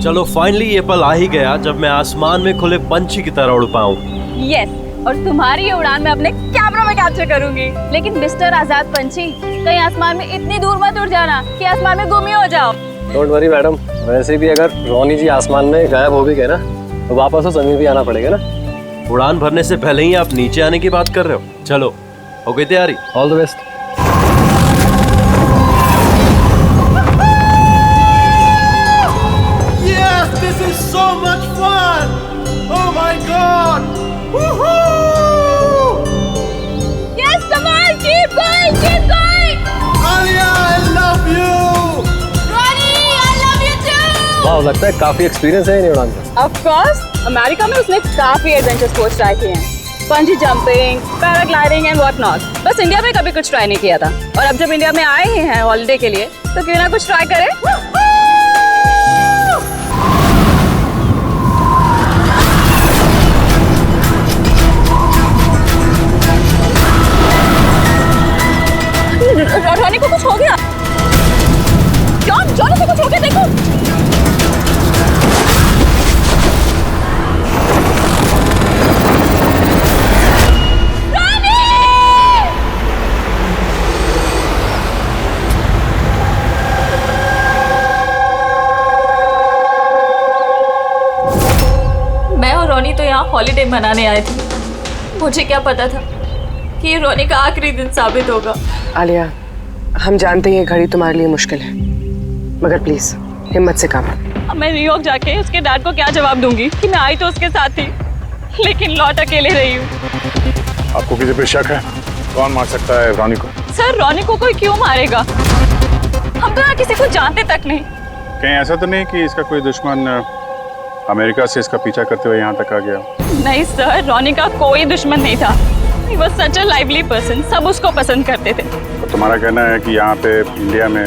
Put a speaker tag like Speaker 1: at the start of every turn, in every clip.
Speaker 1: चलो फाइनली ये पल आ ही गया जब मैं आसमान में खुले पंछी की तरह उड़ पाऊं।
Speaker 2: यस, और तुम्हारी ये उड़ान मैं अपने कैमरा में कैप्चर करूंगी। लेकिन मिस्टर आजाद पंछी, कहीं आसमान में इतनी दूर मत उड़ जाना कि आसमान में गुम ही हो जाओ।
Speaker 3: डोंट वरी मैडम, वैसे भी अगर रोनी जी आसमान में गायब हो भी गए ना तो वापस तो जमीन भी आना पड़ेगा ना।
Speaker 1: उड़ान भरने से पहले ही आप नीचे आने की बात कर रहे हो। चलो, हो गई तैयारी?
Speaker 3: All the best.
Speaker 1: Yes, this is so much fun! Oh my God! Woohoo!
Speaker 2: Yes, come on, keep going, keep going.
Speaker 1: Alia, I love you!
Speaker 2: Ronnie, I love you too.
Speaker 3: वाह, लगता है काफी एक्सपीरियंस है इन उड़ान का।
Speaker 2: Of course, अमेरिका में उसने काफी एडवेंचर स्पोर्ट्स ट्राई किए हैं, पंजी jumping, paragliding and what not. बस इंडिया में कभी कुछ ट्राई नहीं किया था, और अब जब इंडिया में आए ही हैं हॉलिडे के लिए, तो क्यों ना कुछ ट्राई करें। रोनी को कुछ हो गया। जॉन से कुछ हो गया, देखो। मैं और रोनी तो यहाँ हॉलिडे मनाने आए थे। मुझे क्या पता था कि ये रोनी का आखिरी दिन साबित होगा।
Speaker 4: आलिया, हम जानते हैं ये घड़ी तुम्हारे लिए मुश्किल है, मगर प्लीज हिम्मत से काम।
Speaker 2: अब मैं न्यूयॉर्क जाके उसके डैड को क्या जवाब दूंगी कि मैं आई तो उसके साथ थी, लेकिन लौट अकेले रही हूँ।
Speaker 5: आपको किसी पे शक है? कौन मार सकता है रोनी को?
Speaker 2: सर, रोनी को कोई क्यों मारेगा? हम तो यहाँ किसी को जानते तक नहीं।
Speaker 5: कहीं ऐसा तो नहीं कि इसका कोई दुश्मन अमेरिका से इसका पीछा करते हुए यहाँ तक आ गया?
Speaker 2: नहीं सर, रोनी का कोई दुश्मन नहीं था। He was such a lively person, सब उसको पसंद करते थे।
Speaker 5: तो तुम्हारा कहना है कि यहाँ पे इंडिया में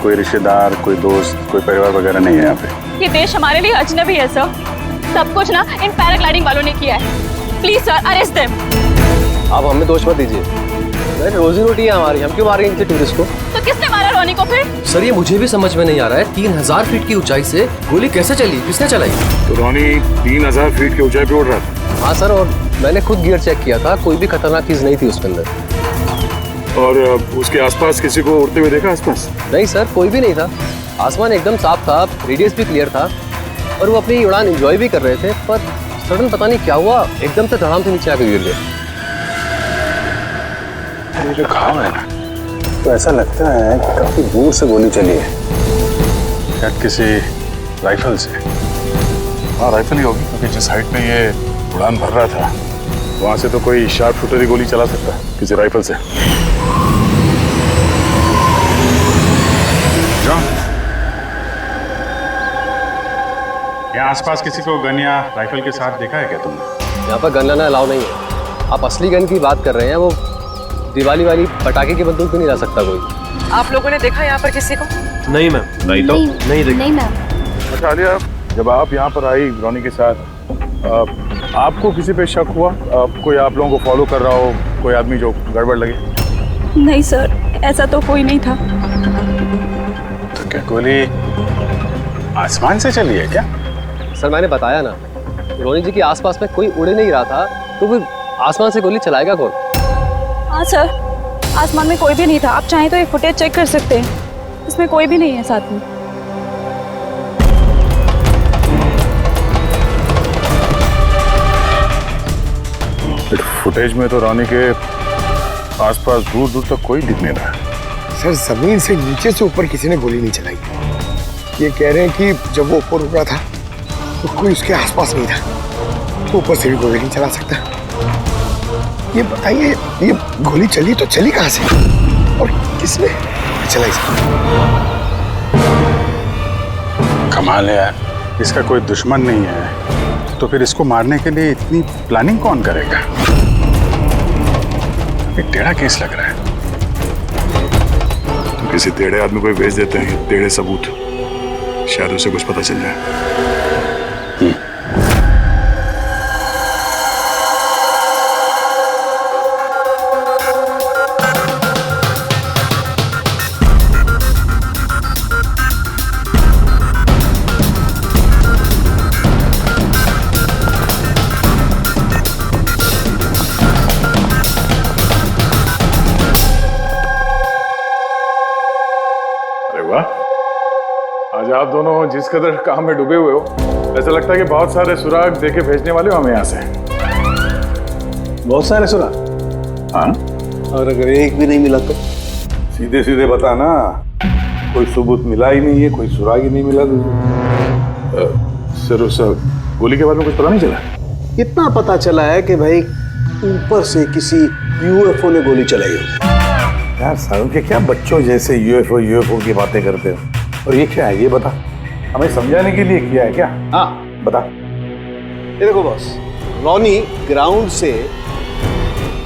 Speaker 5: कोई रिश्तेदार, कोई दोस्त, कोई परिवार वगैरह नहीं है यहाँ पे?
Speaker 2: ये देश हमारे लिए अजनबी है सर। सब कुछ ना इन पैराग्लाइडिंग वालों ने किया है। Please sir, arrest them.
Speaker 3: आप हमें दोष मत दीजिए, रोजी रोटी है हमारी, हम क्यों मारेंगे किसी टूरिस्ट को?
Speaker 2: तो किसने मारा रोनी को फिर?
Speaker 3: सर, ये मुझे भी समझ में नहीं आ रहा है, 3000 फीट की ऊंचाई से गोली कैसे चली, किसने चलाई?
Speaker 5: तो रोनी 3000 फीट की ऊंचाई पे उड़ रहा था?
Speaker 3: हाँ सर, और मैंने खुद गियर चेक किया था, कोई भी खतरनाक चीज नहीं थी उसके अंदर।
Speaker 5: और उसके आसपास किसी को उड़ते हुए देखा आसपास?
Speaker 3: नहीं सर, कोई भी नहीं था। आसमान एकदम साफ था, रेडियस भी क्लियर था, और वो अपनी उड़ान एंजॉय भी कर रहे थे। पर सडन पता नहीं क्या हुआ, एकदम से धड़ाम से नीचे आके गिर गए।
Speaker 5: ये जो घाव है ना, तो ऐसा लगता है कि काफी दूर से गोली चली है, शायद किसी राइफल से। हाँ, राइफल ही होगी, क्योंकि जिस हाइट पे ये उड़ान भर रहा था वहां से तो कोई शार्प शूटर ही गोली चला सकता है, किसी राइफल से। जॉन, यहाँ आसपास किसी को गन या राइफल के साथ देखा है क्या तुमने?
Speaker 3: यहाँ पर गन लाना अलाउ नहीं है। आप असली गन की बात कर रहे हैं, वो दिवाली वाली पटाखे की बंदूक भी नहीं ला सकता कोई।
Speaker 4: आप लोगों ने देखा यहाँ पर किसी को?
Speaker 1: नहीं मैम, नहीं तो नहीं देखा।
Speaker 6: नहीं मैम।
Speaker 5: अच्छा आलिया, जब आप यहाँ पर आई रोनी के साथ, आपको किसी पे शक हुआ? कोई आप लोगों को फॉलो कर रहा हो, कोई आदमी जो गड़बड़ लगे?
Speaker 2: नहीं सर, ऐसा तो कोई नहीं था।
Speaker 5: तो क्या गोली आसमान से चली है क्या?
Speaker 3: सर, मैंने बताया ना, रोनी जी के आसपास में कोई उड़ नहीं रहा था, तो फिर आसमान से गोली चलाएगा कौन?
Speaker 2: हाँ सर, आसमान में कोई भी नहीं था। आप चाहें तो ये फुटेज चेक कर सकते हैं, इसमें कोई भी नहीं है साथ में।
Speaker 5: फुटेज में तो रोनी के आसपास दूर दूर तक कोई दिख नहीं रहा है।
Speaker 7: सर, जमीन से नीचे से ऊपर किसी ने गोली नहीं चलाई। ये कह रहे हैं कि जब वो ऊपर उड़ा था तो कोई उसके आसपास नहीं था, तो ऊपर से भी गोली नहीं चला सकता। ये बताइए, ये गोली चली तो चली कहाँ से और किसने चलाई?
Speaker 5: कमाल है यार, इसका कोई दुश्मन नहीं है, तो फिर इसको मारने के लिए इतनी प्लानिंग कौन करेगा? एक टेढ़ा केस लग रहा है। तो किसी टेढ़े आदमी को भेज देते हैं, टेढ़े सबूत, शायद उसे कुछ पता चल जाए। आज आप दोनों जिस कदर काम में डूबे हुए हो, ऐसा लगता है कि बहुत सारे सुराग देके भेजने वाले हो हमें यहाँ से।
Speaker 6: बहुत सारे सुराग?
Speaker 5: हाँ,
Speaker 6: और अगर एक भी नहीं मिला तो?
Speaker 8: सीधे सीधे बता ना, कोई सबूत मिला ही नहीं है, कोई सुराग ही नहीं मिला तुझे।
Speaker 5: सर उस गोली के बारे में कुछ पता नहीं चला?
Speaker 6: इतना पता चला है कि भाई ऊपर से किसी यूएफओ ने गोली चलाई हो।
Speaker 8: यार सारुण के क्या बच्चों जैसे यूएफओ की बातें करते हो, और ये क्या है ये बता, हमें समझाने के लिए किया है क्या?
Speaker 6: हाँ
Speaker 8: बता।
Speaker 6: ये देखो बॉस, रॉनी ग्राउंड से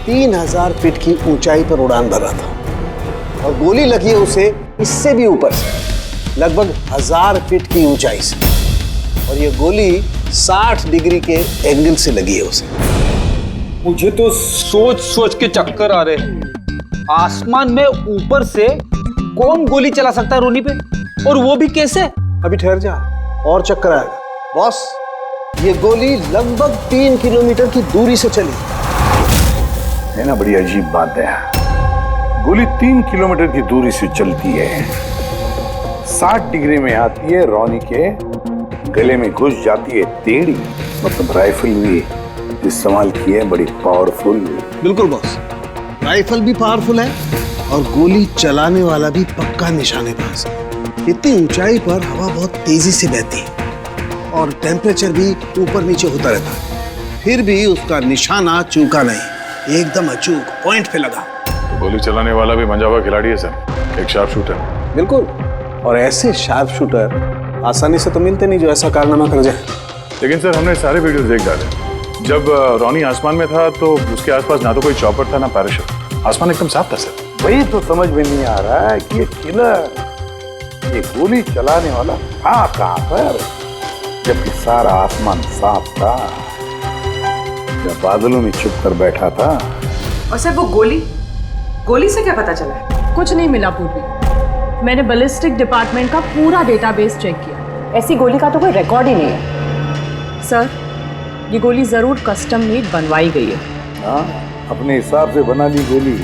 Speaker 6: 3000 फीट की ऊंचाई पर उड़ान भर रहा था और गोली लगी है उसे इससे भी ऊपर से, लगभग 1000 फीट की ऊंचाई से, और ये गोली 60 डिग्री के एंगल से लगी है उसे।
Speaker 9: मुझे तो सोच सोच के चक्कर आ रहे हैं। आसमान में ऊपर से कौन गोली चला सकता है रोनी पे, और वो भी कैसे?
Speaker 6: अभी ठहर जा, और चक्कर आएगा। बॉस, ये गोली लगभग 3 किलोमीटर की दूरी से चली
Speaker 8: है ना, बड़ी अजीब बात है। गोली 3 किलोमीटर की दूरी से चलती है, 60 डिग्री में आती है, रॉनी के गले में घुस जाती है टेढ़ी। मतलब राइफल भी इस्तेमाल की है, बड़ी पावरफुल।
Speaker 6: बिल्कुल बॉस, राइफल भी पावरफुल है और गोली चलाने वाला भी पक्का निशानेबाज। इतनी ऊंचाई पर हवा बहुत तेजी से बहती है और टेम्परेचर भी ऊपर नीचे होता रहता है, फिर भी उसका निशाना चूका नहीं, एकदम अचूक पॉइंट पे लगा।
Speaker 5: तो गोली चलाने वाला भी मंजावा खिलाड़ी है सर, एक शार्प शूटर।
Speaker 6: बिल्कुल, और ऐसे शार्प शूटर आसानी से तो मिलते नहीं जो ऐसा कारनामा कर जाए।
Speaker 5: लेकिन सर हमने सारे वीडियोस देख डाले। जब रॉनी आसमान में था तो उसके आसपास ना तो कोई चॉपर था ना पैराशूट, आसमान एकदम साफ था सर।
Speaker 8: वही तो समझ में नहीं आ रहा है कि ये किलर, ये गोली चलाने वाला था कहां पर, जबकि सारा आसमान साफ था, जब बादलों में छुप कर बैठा था।
Speaker 10: और सर वो गोली से क्या पता चला?
Speaker 11: कुछ नहीं मिला पूर्वी। मैंने बैलिस्टिक डिपार्टमेंट का पूरा डेटाबेस चेक किया,
Speaker 4: ऐसी गोली का तो कोई रिकॉर्ड ही नहीं है।
Speaker 11: सर ये गोली जरूर कस्टम मेड बनवाई गई है।
Speaker 8: हाँ, अपने हिसाब से बना ली गोली,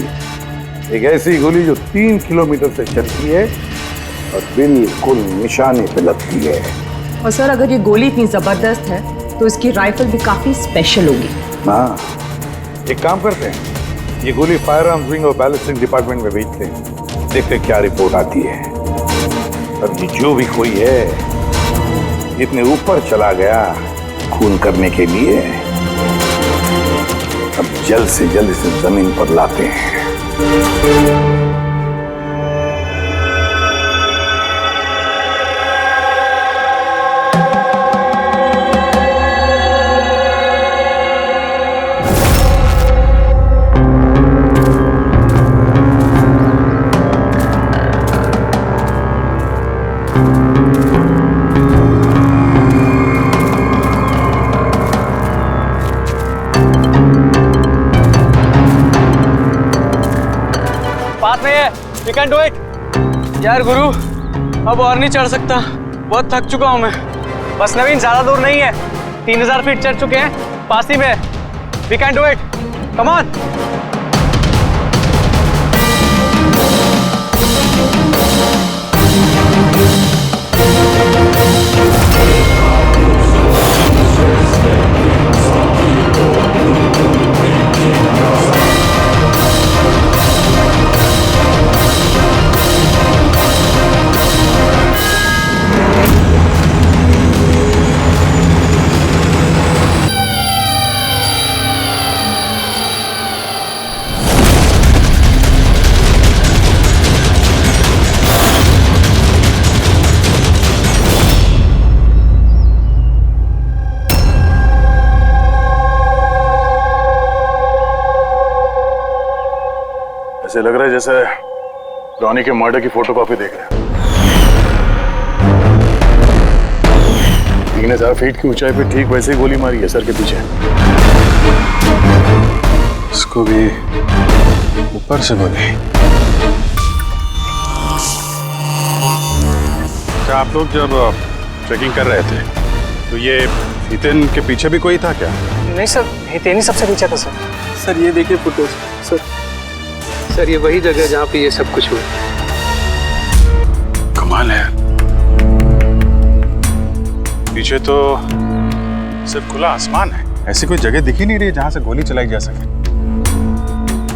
Speaker 8: एक ऐसी गोली जो 3 किलोमीटर से चलती है और बिल्कुल निशाने पे लगती है।
Speaker 11: और सर अगर ये गोली इतनी जबरदस्त है तो इसकी राइफल भी काफी स्पेशल होगी।
Speaker 8: हाँ, एक काम करते हैं, ये गोली फायर आर्म्स विंग और बैलिस्टिक डिपार्टमेंट में भेजते हैं, देखते हैं क्या रिपोर्ट आती है। अब ये जो भी कोई है इतने ऊपर चला गया खून करने के लिए, अब जल्द से जल्द इसे जमीन पर लाते हैं।
Speaker 9: You can do it। यार गुरु, अब और नहीं चढ़ सकता, बहुत थक चुका हूँ मैं। बस नवीन, ज्यादा दूर नहीं है, 3000 फीट चढ़ चुके हैं, पास ही में। We can do it, come on।
Speaker 5: ऐसे लग रहा है जैसे रॉनी के मर्डर की फोटोकॉपी देख रहे हैं। 3000 फीट की ऊंचाई पे ठीक वैसे ही गोली मारी है सर के पीछे। इसको भी ऊपर से गोली।
Speaker 12: क्या आप लोग जब ट्रैकिंग कर रहे थे तो ये हितेन के पीछे भी कोई था क्या?
Speaker 9: नहीं सर, हितेन ही सबसे पीछे था सर।
Speaker 3: सर ये देखिए फुटेज। सर ये वही जगह है जहाँ पे ये सब कुछ हुआ।
Speaker 12: कमाल है। पीछे तो सिर्फ खुला आसमान है, ऐसी कोई जगह दिख ही नहीं रही जहां से गोली चलाई जा सके।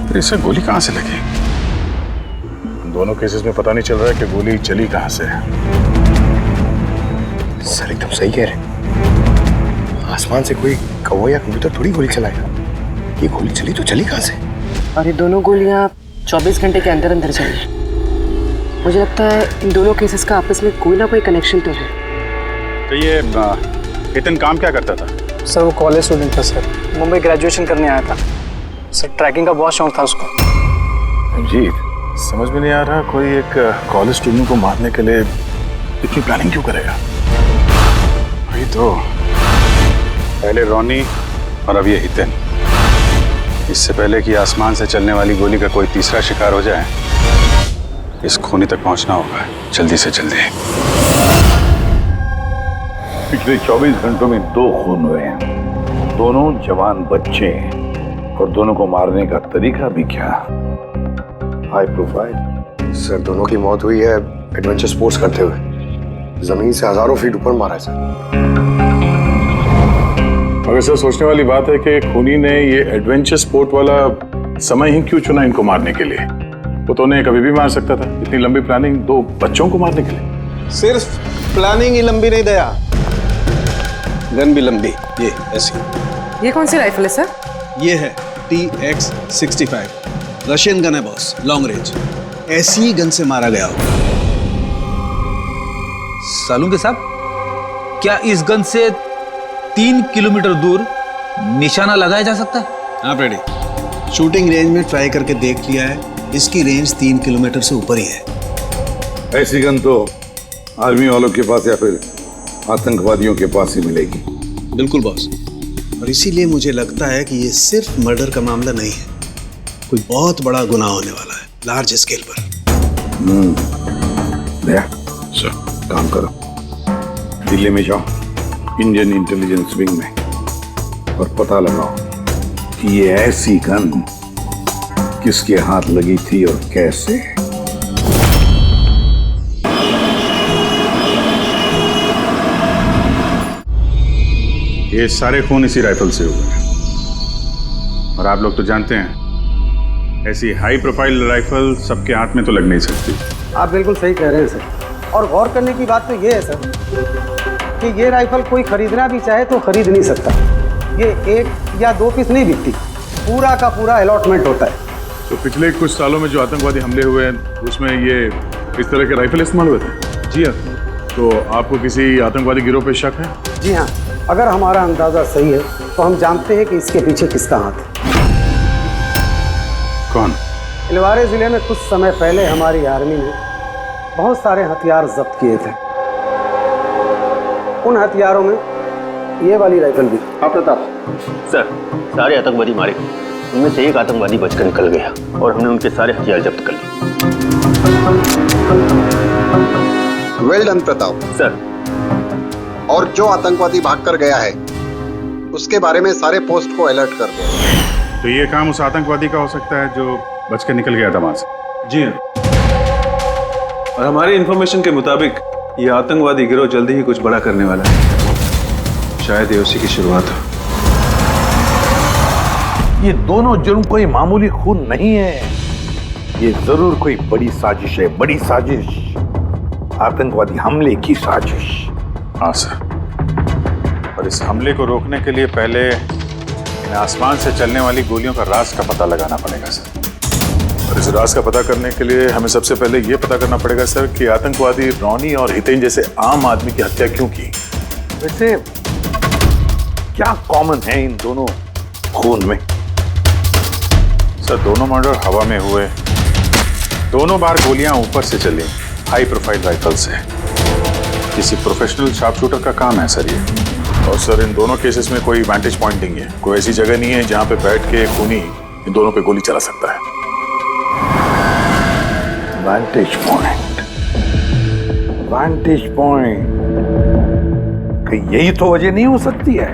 Speaker 12: फिर इसे गोली कहां से लगी? दोनों केसेस में पता नहीं चल रहा है कि गोली चली कहां से है।
Speaker 7: सर एकदम सही कह रहे हैं। आसमान से कोई कौवा या कबूतर थोड़ी गोली चलाएगा। ये गोली चली तो चली कहां से?
Speaker 4: और ये दोनों गोलियां 24 घंटे के अंदर अंदर चली। मुझे लगता है इन दोनों केसेस का आपस में कोई ना कोई कनेक्शन तो है।
Speaker 12: तो ये हितन काम क्या करता था?
Speaker 9: सर वो कॉलेज स्टूडेंट था सर, मुंबई ग्रेजुएशन करने आया था सर। ट्रैकिंग का बहुत शौक था उसको।
Speaker 5: अजीत, समझ में नहीं आ रहा कोई एक कॉलेज स्टूडेंट को मारने के लिए इतनी प्लानिंग क्यों करेगा?
Speaker 12: वही तो, पहले रॉनी और अब ये हितन। इससे पहले कि आसमान से चलने वाली गोली का कोई तीसरा शिकार हो जाए, इस खूनी तक पहुंचना होगा जल्दी से जल्दी।
Speaker 8: पिछले 24 घंटों में 2 खून हुए हैं, दोनों जवान बच्चे हैं, और दोनों को मारने का तरीका भी क्या हाई प्रोफाइल।
Speaker 7: सर दोनों की मौत हुई है एडवेंचर स्पोर्ट्स करते हुए। जमीन से हजारों फीट ऊपर मारा है सर।
Speaker 5: मगर सर सोचने वाली बात है कि खूनी ने ये एडवेंचर स्पोर्ट वाला समय ही क्यों चुना इनको मारने के लिए? वो तो उन्हें कभी भी मार सकता था। इतनी लंबी प्लानिंग 2 बच्चों को मारने के लिए।
Speaker 6: सिर्फ प्लानिंग ही लंबी नहीं दया, गन भी लंबी। ये ऐसी।
Speaker 4: ये कौन सी राइफल है सर?
Speaker 6: ये है TX-65, रशियन गन है बॉस, लॉन्ग रेंज। ऐसी ही गन से मारा गया होगा।
Speaker 1: सालुंके साहब, क्या इस गन से 3 किलोमीटर दूर निशाना लगाया जा सकता है?
Speaker 6: हाँ रेडी, शूटिंग रेंज में ट्राई करके देख लिया है, इसकी रेंज 3 किलोमीटर से ऊपर ही है।
Speaker 8: ऐसी गन तो आर्मी वालों के पास या फिर आतंकवादियों के पास ही मिलेगी।
Speaker 6: बिल्कुल बॉस, और इसीलिए मुझे लगता है कि ये सिर्फ मर्डर का मामला नहीं है, कोई बहुत बड़ा गुनाह होने वाला है, लार्ज स्केल पर।
Speaker 8: दया, सर काम करो, दिल्ली में जाओ इंडियन इंटेलिजेंस विंग में और पता लगाओ कि ये ऐसी गन किसके हाथ लगी थी और कैसे।
Speaker 12: ये सारे खून इसी राइफल से हुए हैं, और आप लोग तो जानते हैं ऐसी हाई प्रोफाइल राइफल सबके हाथ में तो लग नहीं सकती।
Speaker 13: आप बिल्कुल सही कह रहे हैं सर, और गौर करने की बात तो ये है सर कि ये राइफल कोई खरीदना भी चाहे तो खरीद नहीं सकता। ये 1 या 2 पीस नहीं बिकती, पूरा का पूरा अलॉटमेंट होता है।
Speaker 5: तो पिछले कुछ सालों में जो आतंकवादी हमले हुए हैं उसमें ये इस तरह के राइफल इस्तेमाल हुए थे?
Speaker 13: जी हाँ।
Speaker 5: तो आपको किसी आतंकवादी गिरोह पे शक है?
Speaker 13: जी हाँ, अगर हमारा अंदाजा सही है तो हम जानते हैं कि इसके पीछे किसका हाथ है।
Speaker 12: कौन?
Speaker 13: इलवारे जिले में कुछ समय पहले हमारी आर्मी ने बहुत सारे हथियार जब्त किए थे। उन हथियारों में ये वाली राइफल भी। हाँ प्रताप
Speaker 3: सर, सारे आतंकवादी मारे गए, उनमें से एक आतंकवादी बचकर निकल गया और हमने उनके सारे हथियार जब्त कर लिए।
Speaker 7: Well done Pratap
Speaker 3: sir.
Speaker 7: और जो आतंकवादी भागकर गया है उसके बारे में सारे पोस्ट को अलर्ट कर दो।
Speaker 12: तो ये काम उस आतंकवादी का हो सकता है जो बचकर निकल गया था वहां से?
Speaker 1: जी हाँ, और हमारी इंफॉर्मेशन के मुताबिक ये आतंकवादी गिरोह जल्दी ही कुछ बड़ा करने वाला है। शायद ये उसी की शुरुआत हो।
Speaker 8: ये दोनों जुर्म कोई मामूली खून नहीं है, ये जरूर कोई बड़ी साजिश है, बड़ी साजिश, आतंकवादी हमले की साजिश।
Speaker 12: हाँ सर, और इस हमले को रोकने के लिए पहले इन आसमान से चलने वाली गोलियों का राज का पता लगाना पड़ेगा सर।
Speaker 5: और इस राज का पता करने के लिए हमें सबसे पहले ये पता करना पड़ेगा सर कि आतंकवादी रॉनी और हितेन जैसे आम आदमी की हत्या क्यों की।
Speaker 8: वैसे क्या कॉमन है इन दोनों खून में?
Speaker 12: सर, दोनों मर्डर हवा में हुए, दोनों बार गोलियां ऊपर से चली, हाई प्रोफाइल राइफल से। किसी प्रोफेशनल शार्प शूटर का काम है सर ये।
Speaker 5: और सर इन दोनों केसेस में कोई वैंटेज पॉइंट नहीं है, कोई ऐसी जगह नहीं है जहां पे बैठ के खूनी इन दोनों पे गोली चला सकता है।
Speaker 8: वैंटेज पॉइंट, वैंटेज पॉइंट, यही तो वजह नहीं हो सकती है?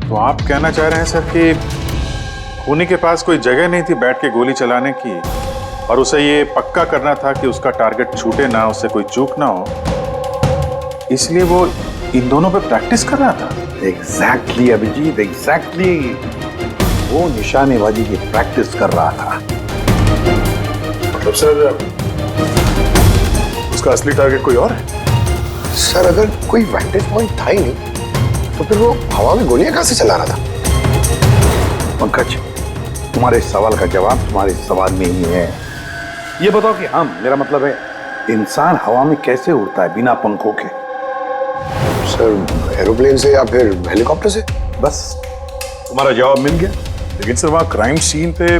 Speaker 12: तो आप कहना चाह रहे हैं सर कि खूनी के पास कोई जगह नहीं थी बैठ के गोली चलाने की, और उसे ये पक्का करना था कि उसका टारगेट छूटे ना, उससे कोई चूक ना हो, इसलिए वो इन दोनों पे प्रैक्टिस कर रहा था।
Speaker 8: Exactly Abhijeet, exactly. वो निशानेबाजी की प्रैक्टिस कर रहा था।
Speaker 12: मतलब सर उसका असली टारगेट कोई और है?
Speaker 7: सर अगर कोई वेंटेज पॉइंट था ही नहीं तो फिर वो हवा में गोलियां कहां से चला रहा था?
Speaker 8: पंकज, तुम्हारे सवाल का जवाब तुम्हारे सवाल में ही है। ये बताओ कि मेरा मतलब है इंसान हवा में कैसे उड़ता है बिना पंखों के?
Speaker 7: सर एरोप्लेन से या फिर हेलीकॉप्टर से।
Speaker 8: बस तुम्हारा जवाब मिल गया।
Speaker 12: लेकिन सर वहाँ क्राइम सीन पे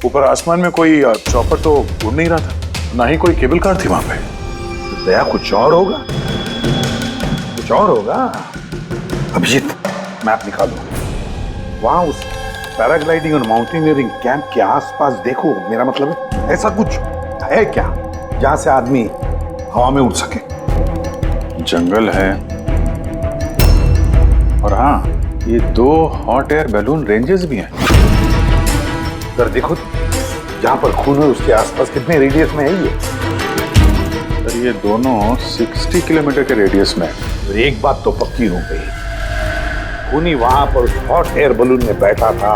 Speaker 12: ऊपर आसमान में कोई चॉपर तो उड़ नहीं रहा था, ना ही कोई केबल कार थी वहां पे।
Speaker 8: तो दया कुछ और होगा, कुछ और होगा। अभिजीत, मैप निकालो। वहां उस पैराग्लाइडिंग और माउंटेनियरिंग कैंप के आसपास देखो। मेरा मतलब है ऐसा कुछ है क्या जहां से आदमी हवा में उड़ सके?
Speaker 12: जंगल है और हाँ, ये 2 हॉट एयर बैलून रेंजेस भी हैं।
Speaker 8: सर देखो, जहां पर खून है उसके आसपास कितने रेडियस में है ये?
Speaker 12: सर ये दोनों 60 किलोमीटर के रेडियस में है।
Speaker 8: तो एक बात तो पक्की हो गई, खूनी वहां पर उस हॉट एयर बलून में बैठा था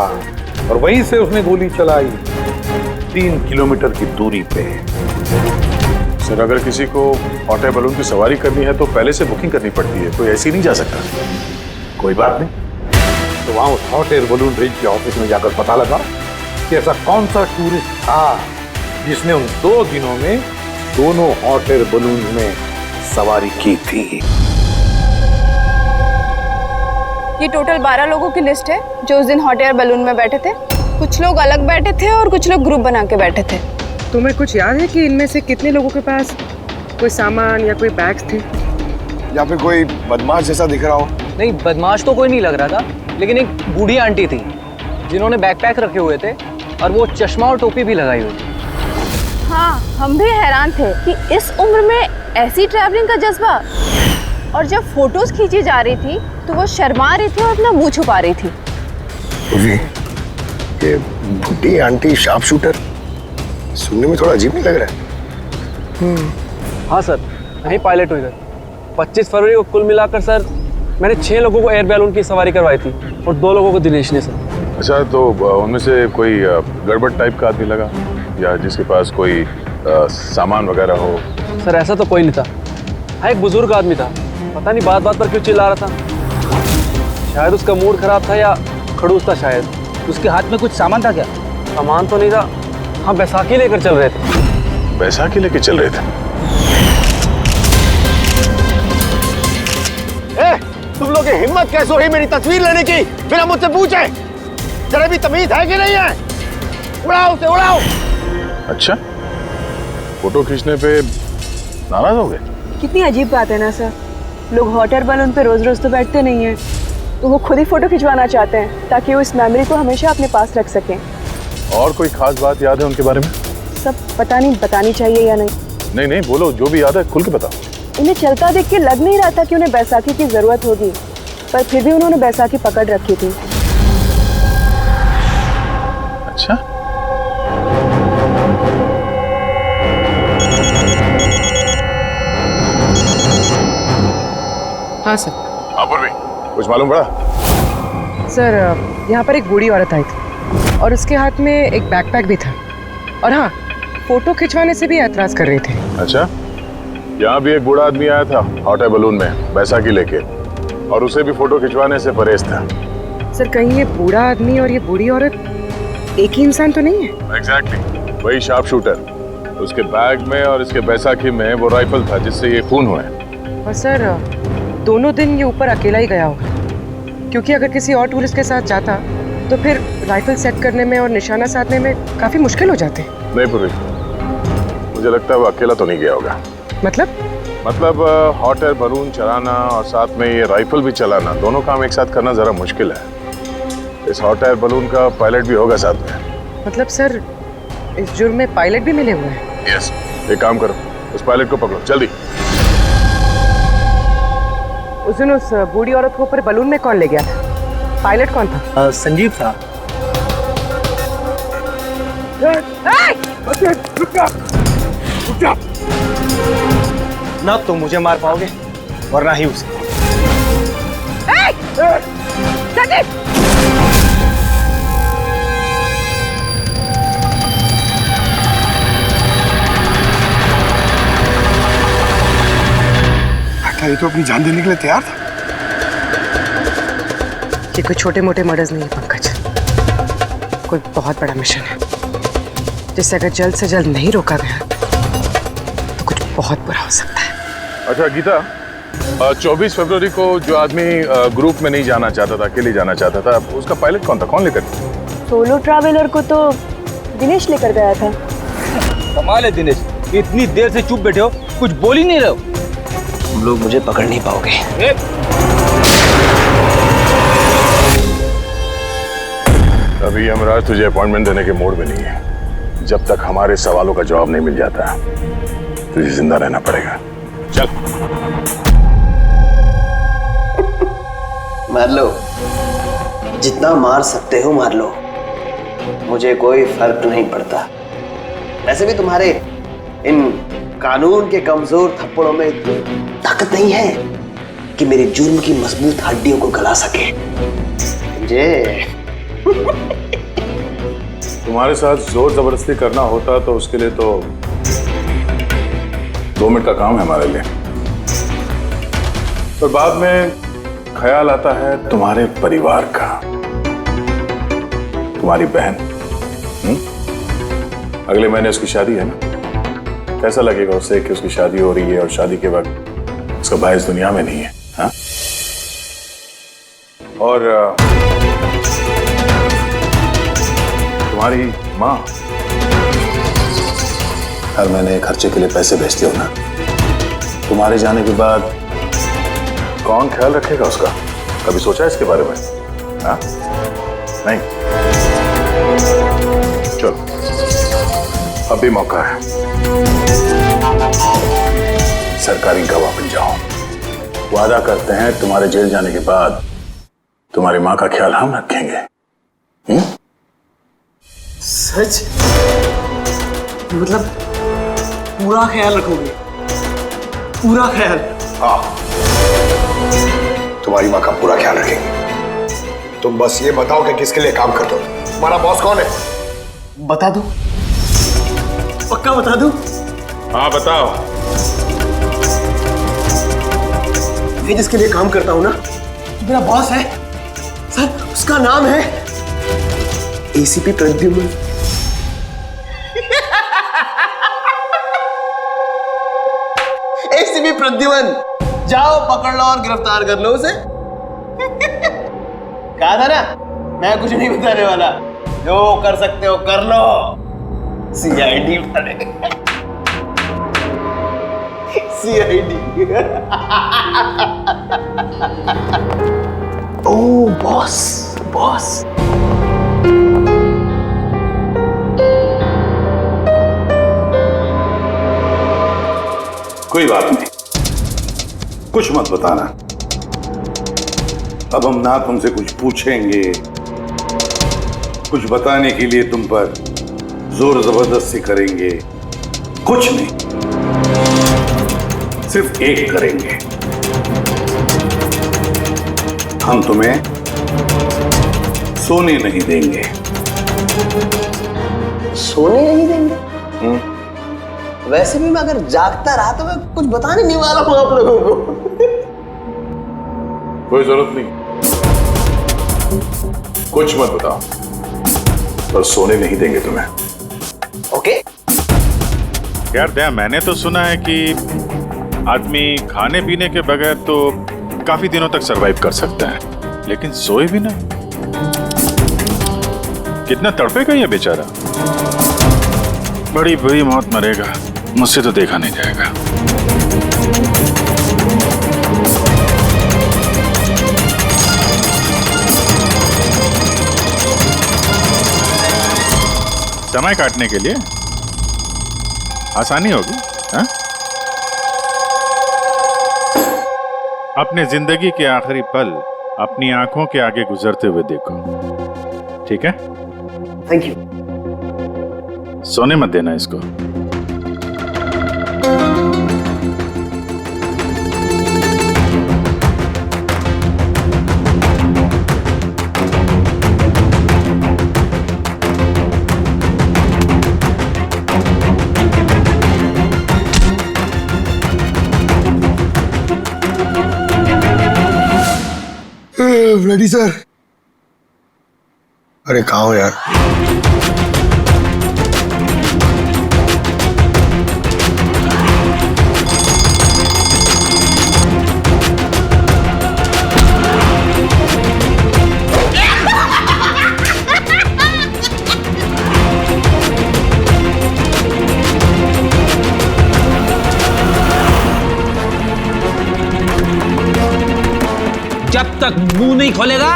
Speaker 8: और वहीं से उसने गोली चलाई 3 किलोमीटर की दूरी पे।
Speaker 12: सर अगर किसी को हॉट एयर बलून की सवारी करनी है तो पहले से बुकिंग करनी पड़ती है, कोई ऐसे ही नहीं जा सकता।
Speaker 8: कोई बात नहीं, तो वहां उस हॉट एयर बलून रेंज के ऑफिस में जाकर पता लगा कि ऐसा कौन सा टूरिस्ट था जिसने उन 2 दिनों में दोनों हॉट एयर बलून में सवारी की थी।
Speaker 2: ये टोटल 12 लोगों की लिस्ट है जो उस दिन हॉट एयर बलून में बैठे थे। कुछ लोग अलग बैठे थे और कुछ लोग ग्रुप बना के बैठे थे।
Speaker 4: तुम्हें कुछ याद है कि इनमें से कितने लोगों के पास कोई सामान या कोई बैग्स थे?
Speaker 7: या फिर कोई बदमाश जैसा दिख रहा हो?
Speaker 9: नहीं, बदमाश तो कोई नहीं लग रहा था, लेकिन एक बूढ़ी आंटी थी जिन्होंने बैकपैक रखे हुए थे और वो चश्मा और टोपी भी लगाई हुई थी।
Speaker 2: हाँ, हम भी हैरान थे कि इस उम्र में ऐसी ट्रैवलिंग का जज्बा। और जब फोटोज खींची जा रही थी तो वो शर्मा रही थी और अपना मुंह छुपा रही थी।
Speaker 7: ये बूढ़ी आंटी शार्प शूटर सुनने में थोड़ा अजीब नहीं लग रहा है?
Speaker 9: हाँ सर, नहीं पायलट हुई सर। 25 फरवरी को कुल मिलाकर सर मैंने 6 लोगों को एयर बैलून की सवारी करवाई थी और 2 लोगों को दिनेश ने सर।
Speaker 12: अच्छा, तो उनमें से कोई गड़बड़ टाइप का आदमी लगा या जिसके पास कोई सामान वगैरह हो?
Speaker 9: सर ऐसा तो कोई नहीं था। हाँ, एक बुजुर्ग आदमी था, पता नहीं बात बात पर क्यों चिल्ला रहा था। शायद उसका मूड खराब था या खड़ूस था शायद।
Speaker 14: उसके हाथ में कुछ सामान था क्या?
Speaker 9: सामान तो नहीं था। हाँ, बैसाखी लेकर चल रहे थे।
Speaker 12: बैसाखी लेकर चल रहे थे?
Speaker 7: तुम लोग की हिम्मत कैसे हुई मेरी तस्वीर लेने की बिना मुझसे पूछे? जरा भी तमीज है कि नहीं है? उड़ाओ उसे, उड़ाओ।
Speaker 12: अच्छा, फोटो खींचने पे नाराज हो गए?
Speaker 2: कितनी अजीब बात है ना सर। लोग हॉट एयर बलून पे रोज रोज तो बैठते नहीं हैं, तो वो खुद ही फोटो खिंचवाना चाहते हैं ताकि वो इस मेमोरी को हमेशा अपने पास रख सकें।
Speaker 12: और कोई खास बात याद है उनके बारे में?
Speaker 2: सब पता नहीं, बतानी चाहिए या नहीं?
Speaker 12: नहीं, बोलो, जो भी याद है खुल के बताओ।
Speaker 2: उन्हें चलता देख के लग नहीं रहा था कि उन्हें बैसाखी की जरूरत होगी, पर फिर भी उन्होंने बैसाखी पकड़ रखी थी।
Speaker 12: अच्छा,
Speaker 4: हाँ सर।
Speaker 12: अपूर्वी, कुछ मालूम पड़ा?
Speaker 4: सर यहाँ पर एक बूढ़ी औरत आई थी और उसके हाथ में एक बैकपैक भी था। और हाँ, फोटो खिंचवाने से भी ऐतराज कर रही थी।
Speaker 12: अच्छा, यहाँ भी एक बूढ़ा आदमी आया था हॉट एयर बलून में बैसाखी लेके, और उसे भी फोटो खिंचवाने से परहेज था।
Speaker 4: सर कहीं ये बूढ़ा आदमी और ये बूढ़ी औरत एक ही इंसान तो नहीं है?
Speaker 12: एग्जैक्टली, वही शार्प शूटर। उसके बैग में और इसके बैसाखी में वो राइफल था जिससे ये खून हुआ है।
Speaker 4: और सर दोनों दिन ये ऊपर अकेला ही गया होगा, क्योंकि अगर किसी और टूरिस्ट के साथ जाता तो फिर राइफल सेट करने में और निशाना साधने में काफी मुश्किल हो जाते।
Speaker 12: नहीं पूरी, मुझे लगता है वो अकेला तो नहीं गया होगा। मतलब हॉट एयर बलून चलाना और साथ में ये राइफल भी चलाना, दोनों काम एक साथ करना जरा मुश्किल है। इस हॉट एयर बलून का पायलट भी होगा साथ में।
Speaker 4: मतलब सर इस जुर्म में पायलट भी मिले हुए हैं?
Speaker 12: यस, एक काम करो, उस पायलट को पकड़ो जल्दी।
Speaker 4: उस दिन उस बूढ़ी औरत को ऊपर बलून में कौन ले गया था? पायलट कौन था?
Speaker 14: संजीव था।
Speaker 9: ना तुम मुझे मार पाओगे और ना ही उसे।
Speaker 7: ये तो अपनी जान देने के लिए तैयार था।
Speaker 4: ये कोई छोटे मोटे मर्डर्स नहीं है पंकज, कोई बहुत बड़ा मिशन है जिसे अगर जल्द से जल्द नहीं रोका गया तो कुछ बहुत बुरा हो सकता है।
Speaker 5: अच्छा गीता, 24 फरवरी को जो आदमी ग्रुप में नहीं जाना चाहता था, अकेले जाना चाहता था, उसका पायलट कौन था? कौन लेकर?
Speaker 11: सोलो ट्रैवलर को तो दिनेश लेकर गया था।
Speaker 14: कमाल है दिनेश, इतनी देर से चुप बैठे हो, कुछ बोल ही नहीं रहे हो।
Speaker 3: तुम लोग मुझे पकड़ नहीं पाओगे।
Speaker 5: अभी यमराज तुझे अपॉइंटमेंट देने के मूड में नहीं है। जब तक हमारे सवालों का जवाब नहीं मिल जाता तुझे जिंदा रहना पड़ेगा। चल।
Speaker 3: मार लो, जितना मार सकते हो मार लो, मुझे कोई फर्क नहीं पड़ता। वैसे भी तुम्हारे इन कानून के कमजोर थप्पड़ों में इतनी ताकत नहीं है कि मेरी जुर्म की मजबूत हड्डियों को गला सके। समझे?
Speaker 5: तुम्हारे साथ जोर जबरदस्ती करना होता तो उसके लिए तो 2 मिनट का काम है हमारे लिए, पर बाद में ख्याल आता है तुम्हारे परिवार का, तुम्हारी बहन। अगले महीने उसकी शादी है ना? कैसा लगेगा उसे कि उसकी शादी हो रही है और शादी के वक्त उसका भाई इस दुनिया में नहीं है? हाँ? और तुम्हारी माँ हर महीने खर्चे के लिए पैसे भेजती हो ना, तुम्हारे जाने के बाद कौन ख्याल रखेगा उसका? कभी सोचा इसके बारे में? हाँ? नहीं? चलो, अब भी मौका है, सरकारी गवाह बन जाओ। वादा करते हैं तुम्हारे जेल जाने के बाद तुम्हारी माँ का ख्याल हम रखेंगे।
Speaker 13: सच? मतलब पूरा ख्याल रखोगे? पूरा ख्याल?
Speaker 7: हाँ, तुम्हारी माँ का पूरा ख्याल रखेंगे। तुम बस ये बताओ कि किसके लिए काम करते हो? तुम्हारा बॉस कौन है?
Speaker 13: बता दो, पक्का बता दो?
Speaker 5: हाँ बताओ।
Speaker 13: मैं जिसके लिए काम करता हूं ना, मेरा बॉस है सर, उसका नाम है एसीपी प्रद्युमन। एसीपी प्रद्युमन, जाओ पकड़ लो और गिरफ्तार कर लो उसे। कहा था ना, मैं कुछ नहीं बताने वाला, जो कर सकते हो कर लो। सीआईडी वाले, सीआईडी। ओ बॉस, बॉस।
Speaker 8: कोई बात नहीं, कुछ मत बताना। अब हम ना तुमसे कुछ पूछेंगे, कुछ बताने के लिए तुम पर जोर जबरदस्ती करेंगे, कुछ नहीं, सिर्फ एक करेंगे, हम तुम्हें सोने नहीं देंगे।
Speaker 3: सोने नहीं देंगे? वैसे भी मैं अगर जागता रहा तो मैं कुछ बताने नहीं वाला हूं आप लोगों को।
Speaker 5: कोई जरूरत नहीं, कुछ मत बताओ, पर सोने नहीं देंगे तुम्हें।
Speaker 3: ओके?
Speaker 12: यार दया, मैंने तो सुना है कि आदमी खाने पीने के बगैर तो काफी दिनों तक सरवाइव कर सकता है, लेकिन सोए बिना कितना तड़पेगा ये बेचारा। बड़ी बुरी मौत मरेगा, मुझसे तो देखा नहीं जाएगा। समय काटने के लिए आसानी होगी। हाँ? अपने जिंदगी के आखिरी पल अपनी आंखों के आगे गुजरते हुए देखो, ठीक है?
Speaker 3: Thank you.
Speaker 12: सोने मत देना इसको।
Speaker 7: Ready sir. अरे कहाँ हो यार?
Speaker 14: जब तक मुंह नहीं खोलेगा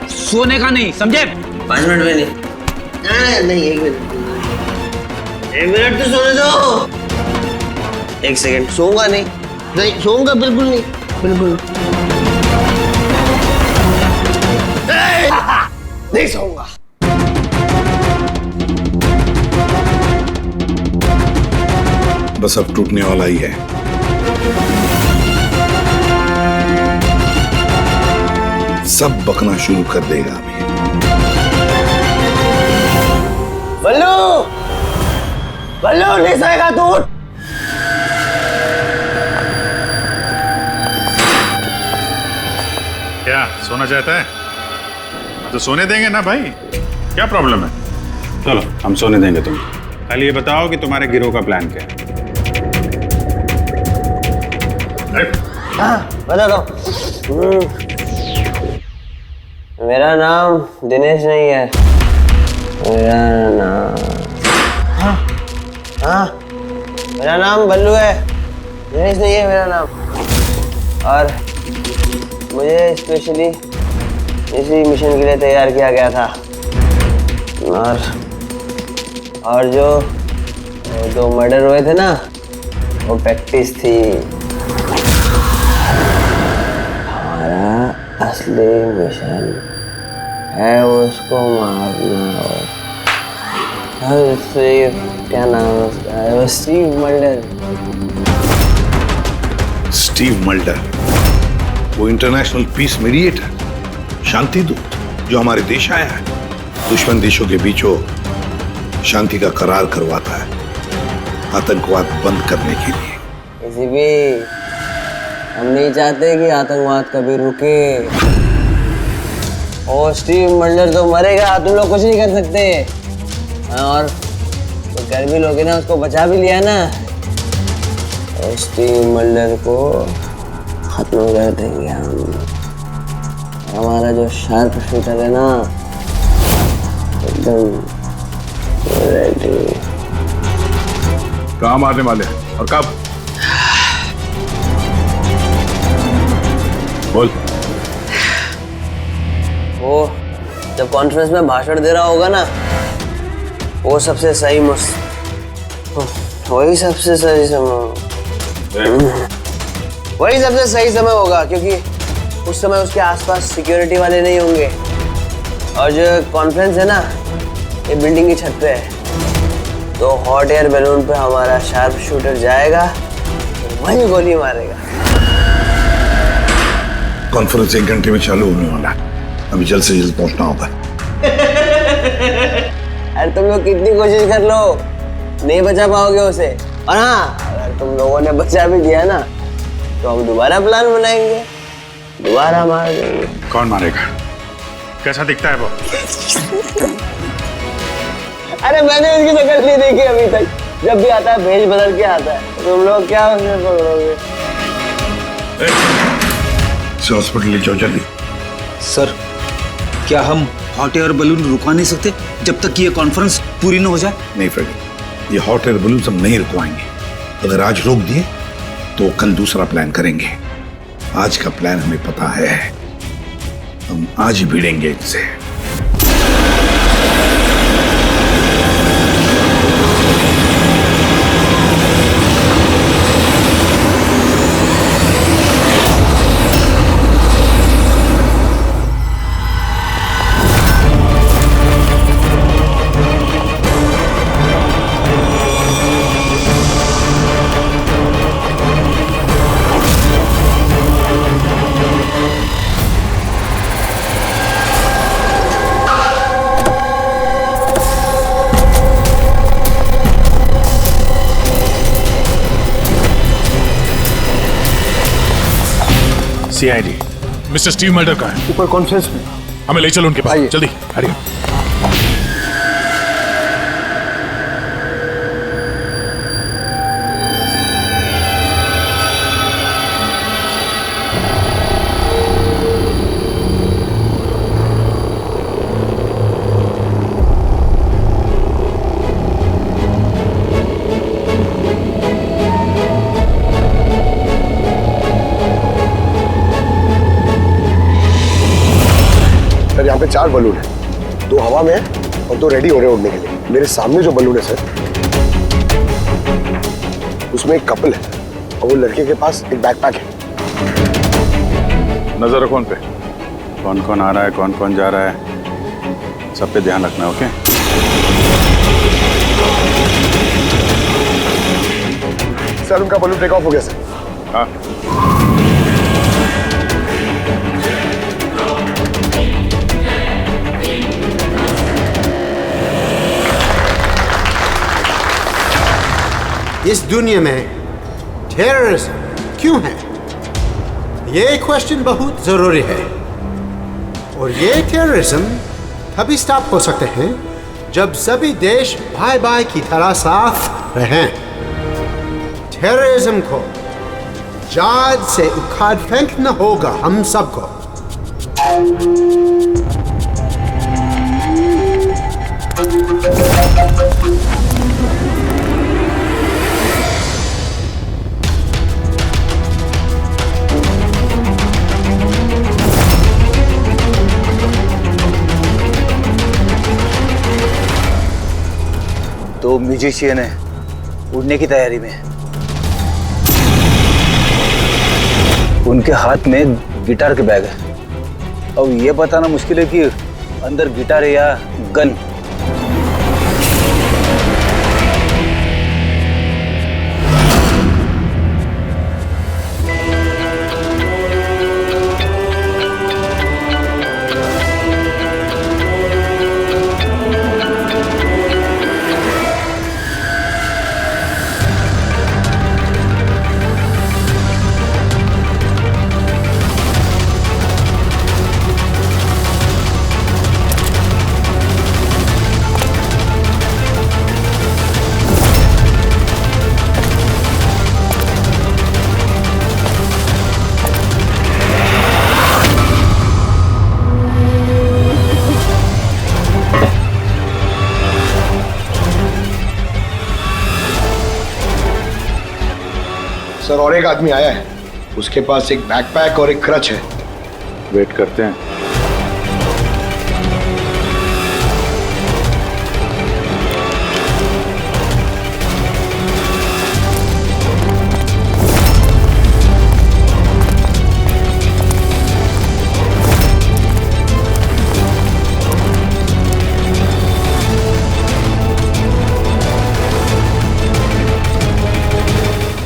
Speaker 14: सोने का नहीं, समझे?
Speaker 3: 5 मिनट में नहीं। नहीं 1 मिनट। 1 मिनट तो सोने दो। 1 सेकंड। सोऊंगा नहीं। नहीं सोऊंगा बिल्कुल नहीं, बिल्कुल नहीं सोऊंगा।
Speaker 8: बस अब टूटने वाला ही है। सब बकना शुरू कर देगा अभी।
Speaker 3: बल्लू, बल्लू नहीं सोएगा तू?
Speaker 12: क्या सोना चाहता है? तो सोने देंगे ना भाई, क्या प्रॉब्लम है? चलो हम सोने देंगे तुम्हें। खाली ये बताओ कि तुम्हारे गिरोह का प्लान क्या है?
Speaker 3: हाँ बता दो। मेरा नाम दिनेश नहीं है। मेरा नाम मेरा नाम बल्लू है, दिनेश नहीं है मेरा नाम। और मुझे स्पेशली इसी मिशन के लिए तैयार किया गया था। और जो 2 मर्डर हुए थे ना, वो प्रैक्टिस थी। हमारा असली मिशन है उसको मारना। और क्या नाम है उसका? वो स्टीव मल्डर।
Speaker 8: स्टीव मल्डर, वो इंटरनेशनल पीस मीडिएटर, शांति दूत जो हमारे देश आया है, दुश्मन देशों के बीचों शांति का करार करवाता है, आतंकवाद बंद करने के लिए।
Speaker 3: किसी भी हम नहीं चाहते कि आतंकवाद कभी रुके। और स्टीव मल्डर तो मरेगा, तुम लोग कुछ नहीं कर सकते। और तो कर भी लोगे ना, उसको बचा भी लिया ना, और स्टीव मल्डर को खत्म कर देंगे हम। हमारा जो शार्प शूटर है ना, एकदम रेडी।
Speaker 12: कहाँ मारने वाले हैं और कब? बोल।
Speaker 3: वो जब कॉन्फ्रेंस में भाषण दे रहा होगा ना, वो सबसे सही वही सबसे सही समय होगा, क्योंकि उस समय उसके आसपास सिक्योरिटी वाले नहीं होंगे। और जो कॉन्फ्रेंस है ना, ये बिल्डिंग की छत पे है, तो हॉट एयर बैलून पे हमारा शार्प शूटर जाएगा, वहीं गोली मारेगा।
Speaker 8: कॉन्फ्रेंस 1 घंटे में चालू होने वाला है, अभी जल्द से जल्द पहुंचना होगा।
Speaker 3: अरे तुम लोग कितनी कोशिश कर लो, नहीं बचा पाओगे उसे। और हाँ, अगर तुम लोगों ने बचा भी दिया ना, तो हम दोबारा प्लान बनाएंगे, दोबारा मार देंगे।
Speaker 12: कौन मारेगा? कैसा दिखता है वो?
Speaker 3: अरे मैंने उसकी शक्ल नहीं देखी अभी तक। जब भी आता है भेज बदल के आता है। तुम लोग क्या उसमें पकड़ोगे?
Speaker 8: हॉस्पिटल ले जाओ जल्दी।
Speaker 14: सर, क्या हम हॉट एयर बलून रुकवा नहीं सकते जब तक ये कॉन्फ्रेंस पूरी न हो जाए?
Speaker 8: नहीं फ्रेडी, ये हॉट एयर बलून हम नहीं रुकवाएंगे। अगर आज रोक दिए तो कल दूसरा प्लान करेंगे। आज का प्लान हमें पता है, हम आज ही भिड़ेंगे इनसे।
Speaker 12: CID,
Speaker 5: मिस्टर स्टीव मर्डर का है।
Speaker 7: ऊपर कॉन्फ्रेंस में।
Speaker 5: हमें ले चलो उनके पास, जल्दी हरिए।
Speaker 7: सर यहाँ पे 4 बलून है, 2 हवा में है और 2 रेडी हो रहे हैं उड़ने के लिए। मेरे सामने जो बलून है सर, उसमें एक कपल है और वो लड़के के पास एक बैकपैक है।
Speaker 12: नजर रखो उन पे, कौन कौन आ रहा है, कौन कौन जा रहा है, सब पे ध्यान रखना। ओके
Speaker 7: सर उनका बलून टेक ऑफ हो गया सर।
Speaker 12: हाँ
Speaker 15: इस दुनिया में टेररिज्म क्यों है, ये क्वेश्चन बहुत जरूरी है। और ये टेररिज्म तभी स्टॉप हो सकते हैं जब सभी देश भाई भाई की तरह साथ रहें। टेररिज्म को जड़ से उखाड़ फेंकना होगा हम सबको।
Speaker 14: तो म्यूजिशियन है, उड़ने की तैयारी में है। उनके हाथ में गिटार के बैग है। अब ये बताना मुश्किल है कि अंदर गिटार है या गन।
Speaker 7: सर और एक आदमी आया है, उसके पास एक बैकपैक और एक क्रच है।
Speaker 12: वेट करते हैं।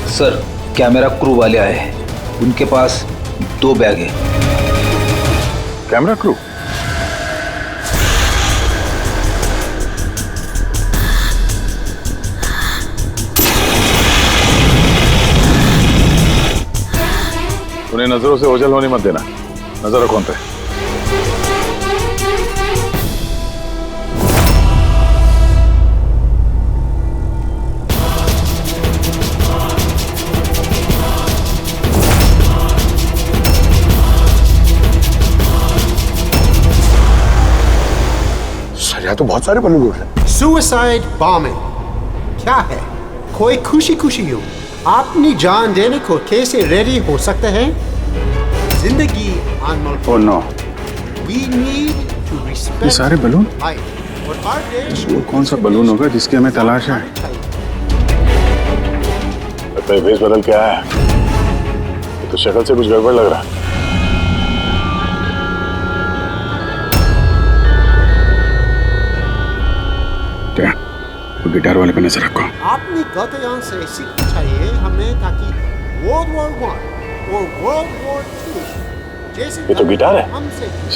Speaker 14: सर कैमरा क्रू वाले आए हैं, उनके पास 2 बैग है।
Speaker 12: Camera crew? उन्हें नजरों से ओझल होने मत देना। नजर रखो उन पे।
Speaker 7: यहाँ तो बहुत सारे बलून उड़ रहे हैं।
Speaker 15: सुसाइड बॉम्बिंग क्या है? कोई खुशी खुशी हो अपनी जान देने को कैसे रेडी हो सकते हैं? जिंदगी अनमोल।
Speaker 12: Oh no.
Speaker 15: We need to respect
Speaker 12: ये सारे बलून?
Speaker 15: life। और हर देश
Speaker 12: वो कौन सा बलून होगा जिसकी हमें तलाश है?
Speaker 5: लगता है भेष बदल के आया है। ये तो शक्ल से कुछ गड़बड़ लग रहा है।
Speaker 12: गिटार वाले पे नजर रखो।
Speaker 15: अपनी गलतियों से सीखना चाहिए हमें, ताकि World War I और World War II जैसे
Speaker 5: ये तो गिटार है।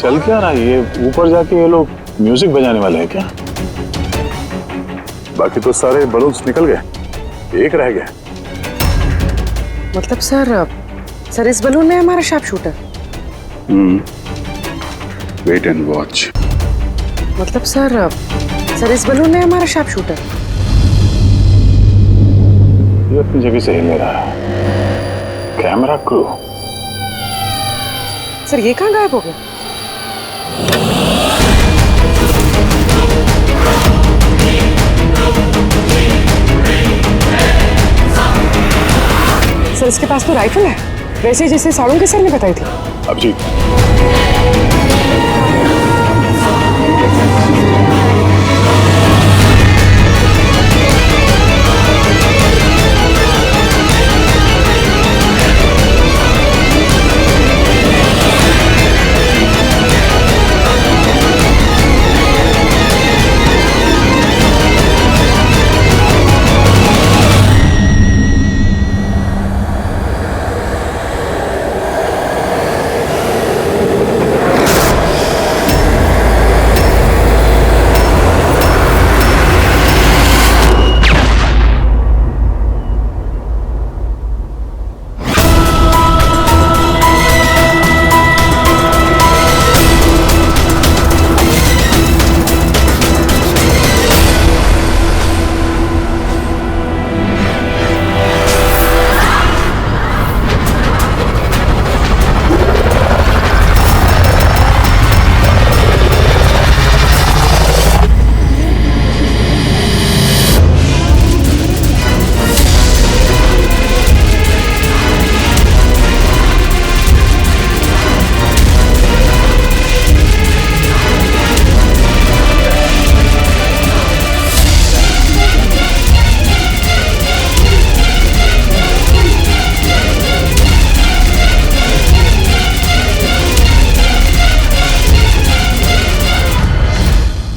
Speaker 5: चल क्या रहा है? ये ऊपर जाके ये लोग म्यूजिक बजाने वाले हैं क्या? बाकी तो सारे बलून्स निकल गए, एक रह गया।
Speaker 4: मतलब सर इस बलून में हमारा sharp shooter.
Speaker 12: Wait and watch.
Speaker 4: मतलब सर इस बलून है हमारा शार्प शूटर।
Speaker 12: ये अपनी जगह से हिल नहीं रहा है। Camera crew.
Speaker 4: सर ये कहाँ गायब हो गया? सर इसके पास तो राइफल है, वैसे जैसे साड़ू के सर ने बताई थी।
Speaker 12: Abhijeet,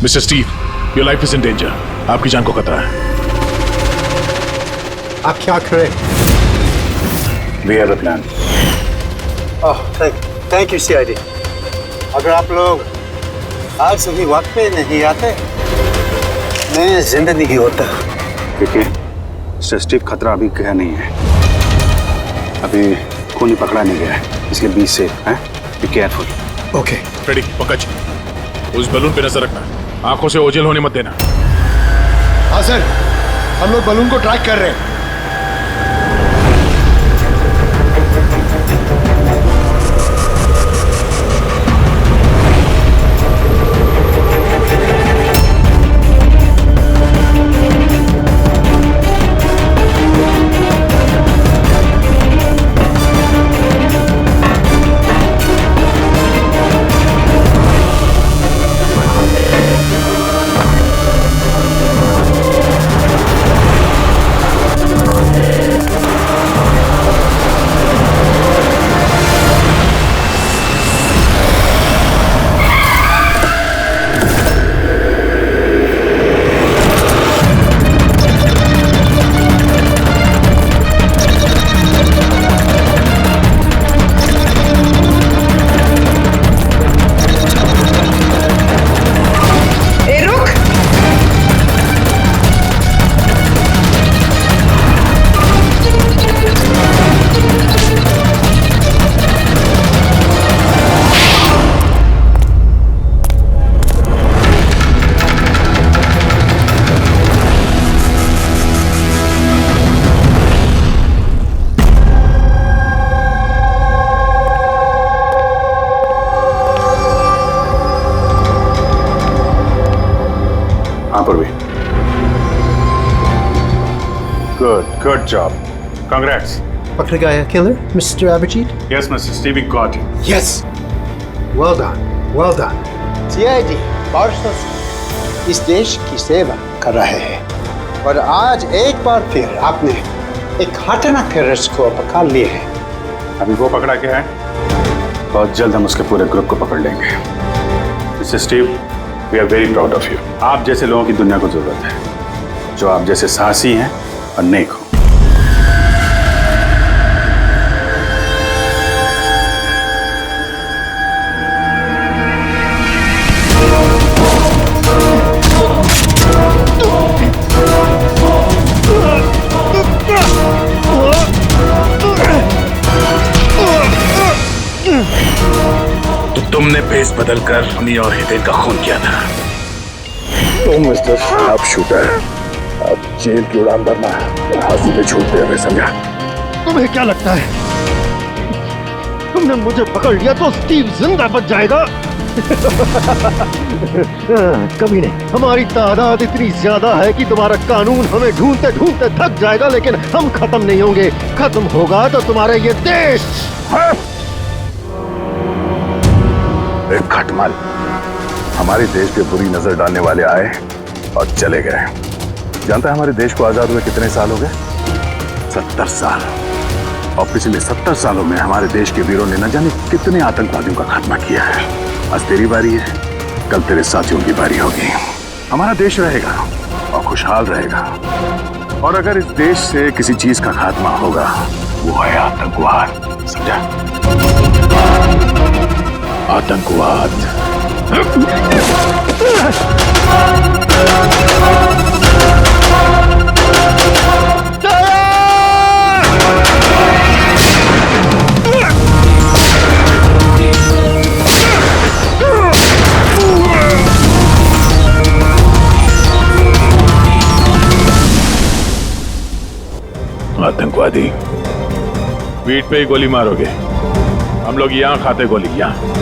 Speaker 5: mister Steve, your life is in danger. आपकी जान को खतरा है।
Speaker 15: आप क्या करें?
Speaker 12: We have a plan.
Speaker 13: Thank you CID. अगर आप लोग आज सुबह वक्त पे नहीं आते मैं जिंदा नहीं होता।
Speaker 12: देखिए मिस्टर स्टीव, खतरा अभी गया नहीं है। अभी खून ही पकड़ा नहीं गया है, इसलिए बी सेफ हैं। Be careful.
Speaker 15: Okay
Speaker 5: Freddy, Pankaj, उस बलून पे नजर रखना, आंखों से ओझल होने मत देना।
Speaker 7: हाँ सर, हम लोग बलून को ट्रैक कर रहे हैं।
Speaker 12: Good job. Congrats.
Speaker 15: पकड़ गया killer, mister Abhijeet?
Speaker 12: Yes, Mr. Steve, we got him.
Speaker 15: Yes. Well done. Well done. CID बरसों से इस देश की सेवा कर रहे हैं और आज एक बार फिर आपने एक खतरनाक टेररिस्ट को पकड़ लिए हैं।
Speaker 12: अभी वो पकड़ा क्या है? बहुत जल्द हम उसके पूरे ग्रुप को पकड़ लेंगे। Mister Steve, we are very proud of you. आप जैसे लोगों की दुनिया को जरूरत है, जो आप जैसे साहसी हैं और नेक हो। भेस बदलकर रोनी और हितेन का खून किया था।
Speaker 8: तो मिस्टर शार्प शूटर, अब जेल की उड़ान भरना फांसी पे छूटते हुए समझा।
Speaker 16: तुम्हें क्या लगता है तुमने मुझे पकड़ लिया तो स्टीव जिंदा बच जाएगा? कभी नहीं। हमारी तादाद इतनी ज्यादा है कि तुम्हारा कानून हमें ढूंढते ढूंढते थक जाएगा, लेकिन हम खत्म नहीं होंगे। खत्म होगा तो तुम्हारा ये देश।
Speaker 8: एक खटमल हमारे देश पे बुरी नजर डालने वाले आए और चले गए। जानता है हमारे देश को आजाद हुए कितने साल हो गए? 70 साल। और पिछले 70 सालों में हमारे देश के वीरों ने न जाने कितने आतंकवादियों का खात्मा किया है। आज तेरी बारी है, कल तेरे साथियों की बारी होगी। हमारा देश रहेगा और खुशहाल रहेगा। और अगर इस देश से किसी चीज का खात्मा होगा, वो है आतंकवाद। समझा? आतंकवाद।
Speaker 12: आतंकवादी पीठ पे ही गोली मारोगे? हम लोग यहाँ खाते गोली, यहाँ।